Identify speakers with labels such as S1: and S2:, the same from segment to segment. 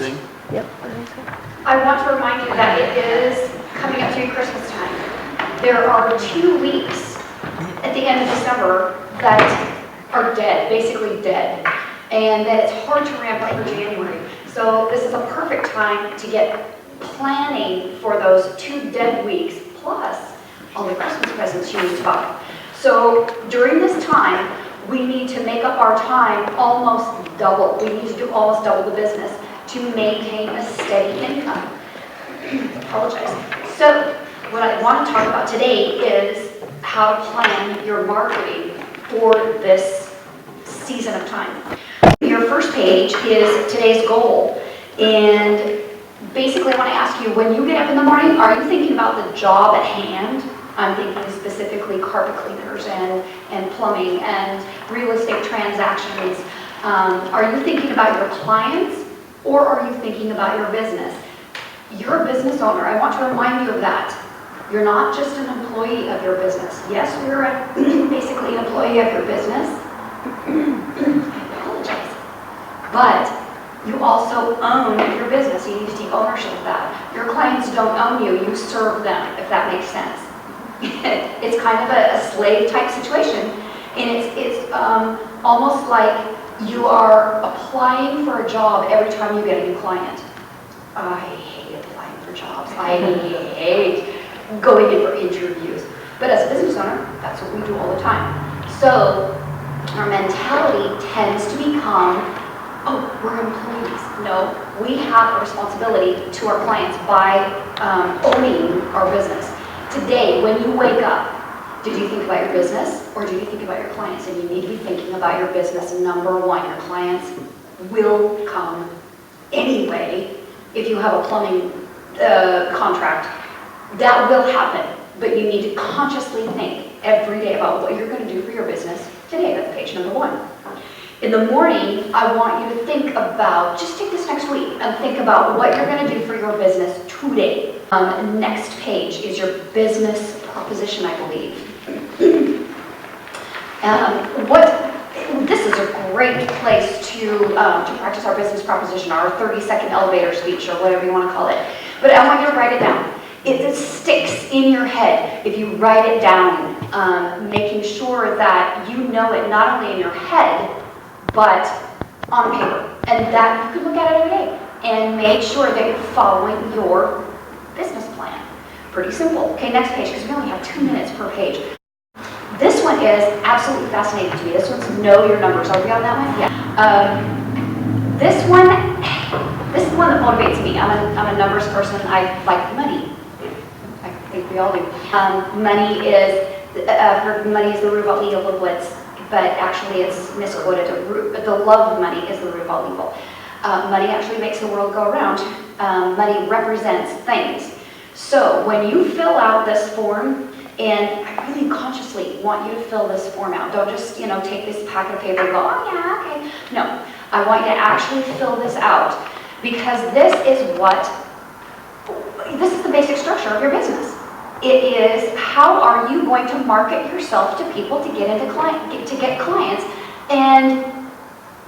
S1: thing?
S2: Yep.
S3: I want to remind you that it is coming up to Christmas time. There are 2 weeks at the end of December that are dead, basically dead, and that it's hard to ramp up for January. So this is a perfect time to get planning for those 2 dead weeks, plus all the Christmas presents you need to buy. So during this time, we need to make up our time almost double. We need to do almost double the business to maintain a steady income. Apologize. So what I want to talk about today is how to plan your marketing for this season of time. Your first page is today's goal, and basically I want to ask you, when you get up in the morning, are you thinking about the job at hand? I'm thinking specifically carpet cleaners and plumbing and real estate transactions. Are you thinking about your clients, or are you thinking about your business? You're a business owner. I want to remind you of that. You're not just an employee of your business. Yes, you're basically an employee of your business. I apologize. But you also own your business. You need to take ownership of that. Your clients don't own you. You serve them, if that makes sense. It's kind of a slave type situation, and it's almost like you are applying for a job every time you get a new client. I hate applying for jobs. I hate going in for interviews. But as a business owner, that's what we do all the time. So our mentality tends to become, oh, we're employees. No, we have a responsibility to our clients by owning our business. Today, when you wake up, did you think about your business, or did you think about your clients? And you need to be thinking about your business. Number one, your clients will come anyway. If you have a plumbing contract, that will happen. But you need to consciously think every day about what you're going to do for your business today. That's page number 1. In the morning, I want you to think about, just take this next week and think about what you're going to do for your business today. Next page is your business proposition, I believe. This is a great place to practice our business proposition, our 30-second elevator speech, or whatever you want to call it. But I want you to write it down. It sticks in your head if you write it down, making sure that you know it not only in your head, but on paper. And that you can look at it every day and make sure that you're following your business plan. Pretty simple. Okay, next page, because we only have 2 minutes per page. This one is absolutely fascinating to me. This one's know your numbers. Are we on that one? Yeah. This is one that motivates me. I'm a numbers person. I like money. I think we all do. Money is the root of all evil, but actually it's misquoted. The love of money is the root of all evil. Money actually makes the world go around. Money represents things. So when you fill out this form, and I really consciously want you to fill this form out. Don't just, take this packet of paper and go, oh yeah, okay. No, I want you to actually fill this out, because this is the basic structure of your business. It is, how are you going to market yourself to people to get clients, and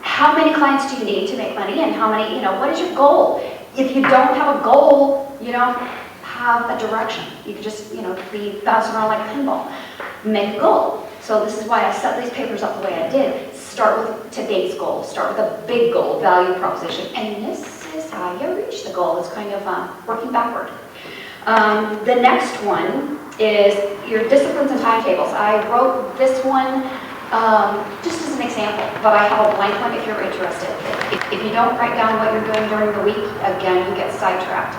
S3: how many clients do you need to make money, and how many, what is your goal? If you don't have a goal, you don't have a direction. You could just, be bouncing around like a pinball. Make a goal. So this is why I set these papers up the way I did. Start with today's goal. Start with a big goal, value proposition. And this is how you reach the goal. It's kind of working backward. The next one is your disciplines and timetables. I wrote this one just as an example, but I have a blank one if you're interested. If you don't write down what you're doing during the week, again, you get sidetracked.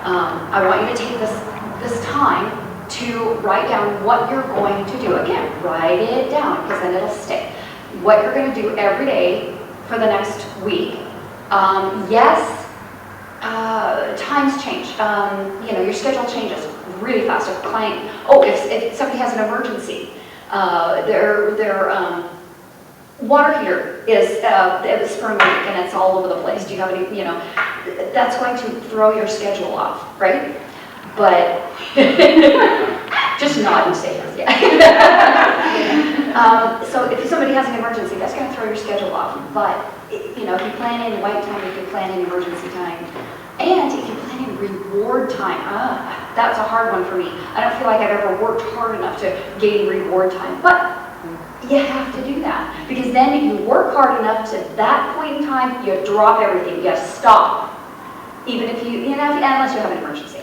S3: I want you to take this time to write down what you're going to do. Again, write it down, because then it'll stick. What you're going to do every day for the next week. Times change. Your schedule changes really fast. If a client, if somebody has an emergency, their water heater is spring week and it's all over the place. Do you have any, that's going to throw your schedule off, right? But Just nod and say yes, yeah. So if somebody has an emergency, that's going to throw your schedule off. But, you know, if you plan in white time, if you plan in emergency time, and if you plan in reward time, that's a hard one for me. I don't feel like I've ever worked hard enough to gain reward time. But you have to do that, because then if you work hard enough to that point in time, you drop everything, you stop. Even if you know, unless you have an emergency.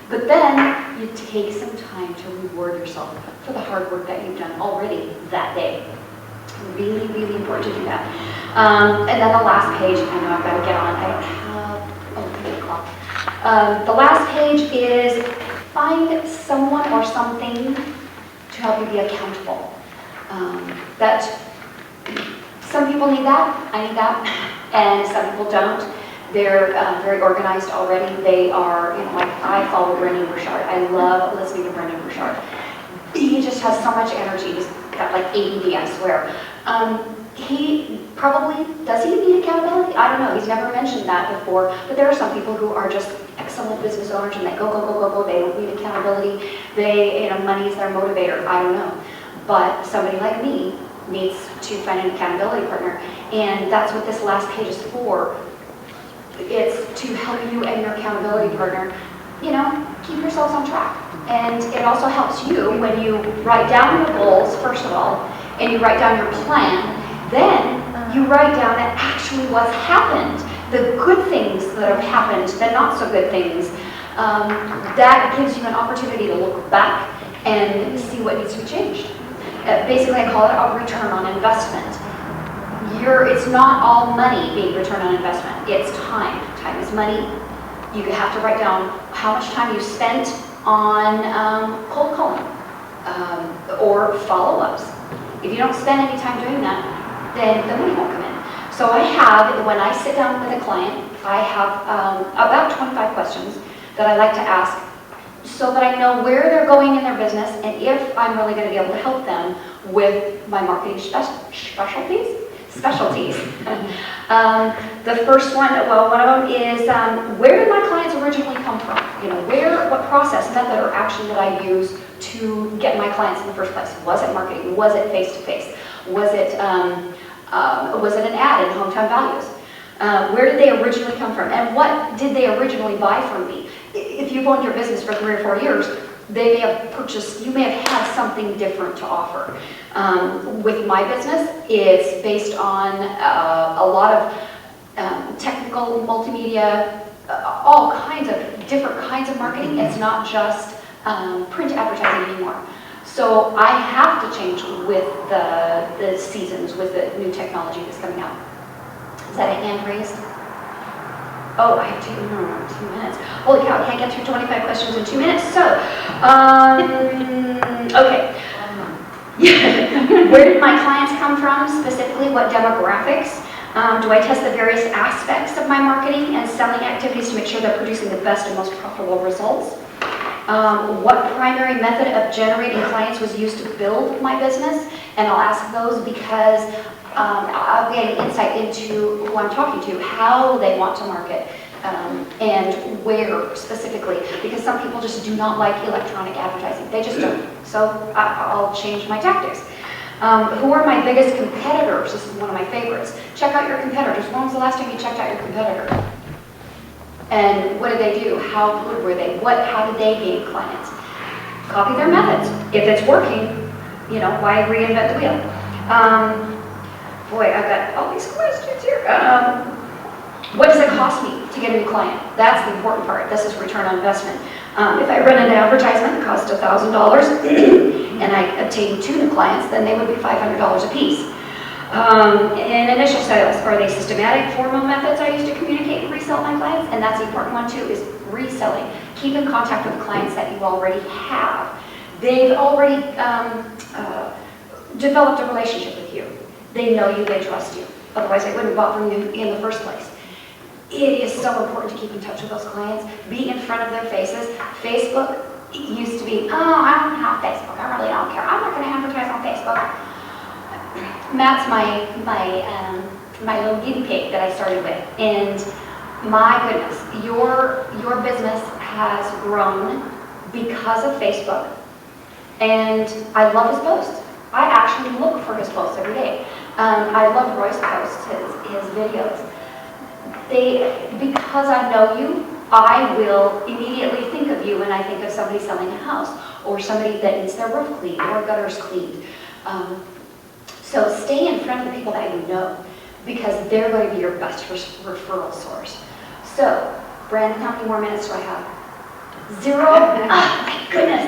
S3: But then you take some time to reward yourself for the hard work that you've done already that day. Really, really important to do that. And then the last page, I know I've got to get on. I don't have, the clock. The last page is find someone or something to help you be accountable. That some people need that, I need that, and some people don't. They're very organized already. They are, you know, like I follow Brendan Burchard. I love listening to Brendan Burchard. He just has so much energy. He's got like ADD, I swear. He probably, does he need accountability? I don't know. He's never mentioned that before. But there are some people who are just excellent business owners and they go, go, go, go, go. They don't need accountability. They, you know, money is their motivator. I don't know. But somebody like me needs to find an accountability partner. And that's what this last page is for. It's to help you and your accountability partner, you know, keep yourselves on track. And it also helps you when you write down your goals, first of all, and you write down your plan, then you write down actually what's happened, the good things that have happened, the not so good things. That gives you an opportunity to look back and see what needs to be changed. Basically, I call it a return on investment. It's not all money being return on investment. It's time. Time is money. You have to write down how much time you spent on cold calling or follow-ups. If you don't spend any time doing that, then the money won't come in. So I have, when I sit down with a client, I have about 25 questions that I like to ask so that I know where they're going in their business and if I'm really going to be able to help them with my marketing specialties. The first one, well, one of them is where did my clients originally come from? You know, what process, method, or action did I use to get my clients in the first place? Was it marketing? Was it face-to-face? Was it an ad in Hometown Values? Where did they originally come from? And what did they originally buy from me? If you've owned your business for 3 or 4 years, they may have purchased, you may have had something different to offer. With my business, it's based on a lot of technical, multimedia, all kinds of different kinds of marketing. It's not just print advertising anymore. So I have to change with the seasons, with the new technology that's coming out. Is that a hand raised? Oh, I have 2 minutes. Holy cow, I can't get through 25 questions in 2 minutes. So, okay. Where did my clients come from? Specifically, what demographics? Do I test the various aspects of my marketing and selling activities to make sure they're producing the best and most profitable results? What primary method of generating clients was used to build my business? And I'll ask those because I'll get insight into who I'm talking to, how they want to market, and where specifically, because some people just do not like electronic advertising. They just don't. So I'll change my tactics. Who are my biggest competitors? This is one of my favorites. Check out your competitors. When was the last time you checked out your competitor? And what did they do? How good were they? How did they gain clients? Copy their methods. If it's working, you know, why reinvent the wheel? Boy, I've got all these questions here. What does it cost me to get a new client? That's the important part. This is return on investment. If I run an advertisement that costs $1,000 and I obtain 2 new clients, then they would be $500 a piece. In initial sales, are they systematic, formal methods I use to communicate and resell my clients? And that's the important one too, is reselling. Keep in contact with the clients that you already have. They've already developed a relationship with you. They know you, they trust you. Otherwise, they wouldn't have bought from you in the first place. It is so important to keep in touch with those clients. Be in front of their faces. Facebook used to be, oh, I don't have Facebook. I really don't care. I'm not going to advertise on Facebook. Matt's my little guinea pig that I started with. And my goodness, your business has grown because of Facebook.
S1: And I love his posts. I actually look for his posts every day. I love Roy's posts, his videos. Because I know you, I will immediately think of you when I think of somebody selling a house or somebody that needs their roof cleaned or gutters cleaned. So stay in front of the people that you know because they're going to be your best referral source. So, Brandon, how many more minutes do I have? 0? Oh, my goodness.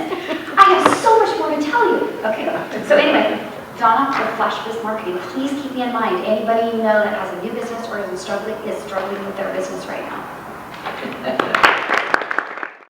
S1: I have so much more to tell you. Okay, so anyway, Donna with FlashBiz Marketing, please keep me in mind. Anybody you know that has a new business or is struggling with their business right now.